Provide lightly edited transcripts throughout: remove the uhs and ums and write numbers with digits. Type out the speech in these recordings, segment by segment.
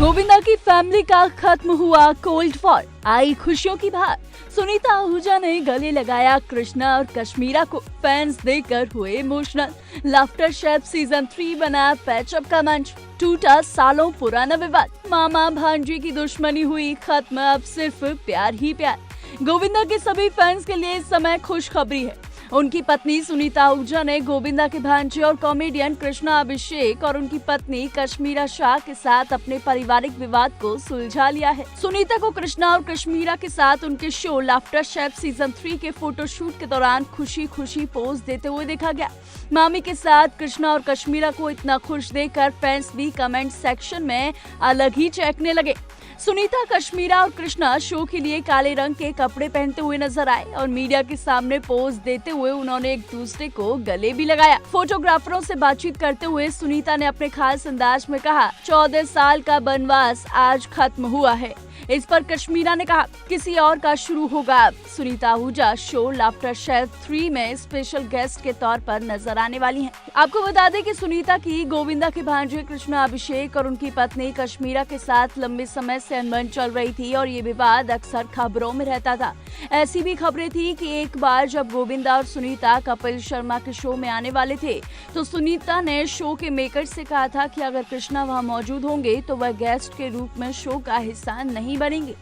गोविंदा की फैमिली का खत्म हुआ कोल्ड वॉर, आई खुशियों की बाहर। सुनीता आहूजा ने गले लगाया कृष्णा और कश्मीरा को, फैंस देखकर हुए इमोशनल। लाफ्टर शेफ सीजन 3 बना पैचअप का मंच, टूटा सालों पुराना विवाद। मामा भांजी की दुश्मनी हुई खत्म, अब सिर्फ प्यार ही प्यार। गोविंदा के सभी फैंस के लिए इस समय खुशखबरी है। उनकी पत्नी सुनीता आहूजा ने गोविंदा के भांजे और कॉमेडियन कृष्णा अभिषेक और उनकी पत्नी कश्मीरा शाह के साथ अपने पारिवारिक विवाद को सुलझा लिया है। सुनीता को कृष्णा और कश्मीरा के साथ उनके शो लाफ्टर शेफ सीजन 3 के फोटोशूट के दौरान खुशी खुशी पोज देते हुए देखा गया। मामी के साथ कृष्णा और कश्मीरा को इतना खुश देखकर फैंस भी कमेंट सेक्शन में अलग ही चहकने लगे। सुनीता, कश्मीरा और कृष्णा शो के लिए काले रंग के कपड़े पहनते हुए नजर आए और मीडिया के सामने पोज देते हुए उन्होंने एक दूसरे को गले भी लगाया। फोटोग्राफरों से बातचीत करते हुए सुनीता ने अपने खास अंदाज में कहा, 14 साल का बनवास आज खत्म हुआ है। इस पर कश्मीरा ने कहा, किसी और का शुरू होगा अब। Sunita Ahuja show laughter chef 3 में स्पेशल गेस्ट के तौर पर नजर आने वाली हैं। आपको बता दें कि सुनीता की गोविंदा के भांजे कृष्णा अभिषेक और उनकी पत्नी कश्मीरा के साथ लंबे समय से अनबन चल रही थी और ये विवाद अक्सर खबरों में रहता था। ऐसी भी खबरें थी कि एक बार जब गोविंदा और सुनीता कपिल शर्मा के शो में आने वाले थे तो सुनीता ने शो के मेकर से कहा था कि अगर कृष्णा वहां मौजूद होंगे तो वह गेस्ट के रूप में शो का हिस्सा नहीं बनेंगे।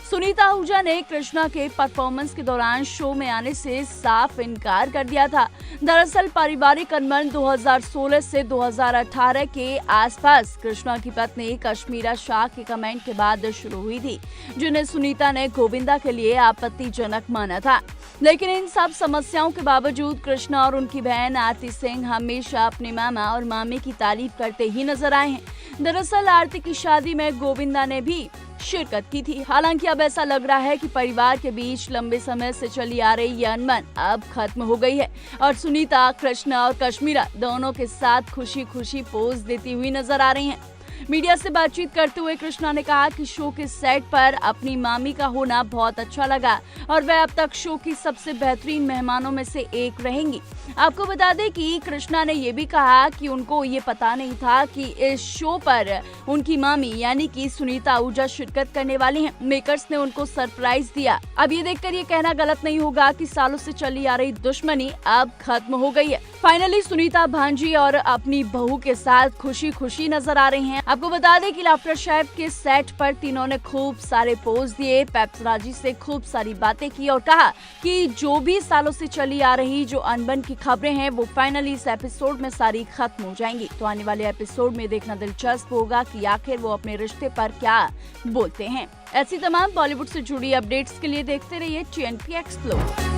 सुनीता आहूजा ने कृष्णा के परफॉर्मेंस के दौरान शो में आने से साफ इनकार कर दिया था। दरअसल पारिवारिक अनबन 2016 से 2018 के आसपास कृष्णा की पत्नी कश्मीरा शाह के कमेंट के बाद शुरू हुई थी, जिन्हें सुनीता ने गोविंदा के लिए आपत्तिजनक माना था। लेकिन इन सब समस्याओं के बावजूद कृष्णा और उनकी बहन आरती सिंह हमेशा अपने मामा और मामी की तारीफ करते ही नजर आए हैं। दरअसल आरती की शादी में गोविंदा ने भी शिरकत की थी। हालांकि अब ऐसा लग रहा है कि परिवार के बीच लंबे समय से चली आ रही ये अनबन अब खत्म हो गई है और सुनीता, कृष्णा और कश्मीरा दोनों के साथ खुशी खुशी पोज देती हुई नजर आ रही हैं। मीडिया से बातचीत करते हुए कृष्णा ने कहा कि शो के सेट पर अपनी मामी का होना बहुत अच्छा लगा और वह अब तक शो की सबसे बेहतरीन मेहमानों में से एक रहेंगी। आपको बता दें कि कृष्णा ने ये भी कहा कि उनको ये पता नहीं था कि इस शो पर उनकी मामी यानी कि सुनीता आहूजा शिरकत करने वाली हैं। मेकर्स ने उनको सरप्राइज दिया। अब ये देखकर ये कहना गलत नहीं होगा कि सालों से चली आ रही दुश्मनी अब खत्म हो गई है। फाइनली सुनीता भांजी और अपनी बहू के साथ खुशी खुशी नजर आ रही हैं। आपको बता दें कि लाफ्टर शेफ के सेट पर तीनों ने खूब सारे पोज दिए, पेप्सराजी से खूब सारी बातें की और कहा कि जो भी सालों से चली आ रही जो अनबन की खबरें हैं वो फाइनली इस एपिसोड में सारी खत्म हो जाएंगी। तो आने वाले एपिसोड में देखना दिलचस्प होगा कि आखिर वो अपने रिश्ते पर क्या बोलते हैं। ऐसी तमाम बॉलीवुड से जुड़ी अपडेट्स के लिए देखते रहिए TNP एक्सप्लोर।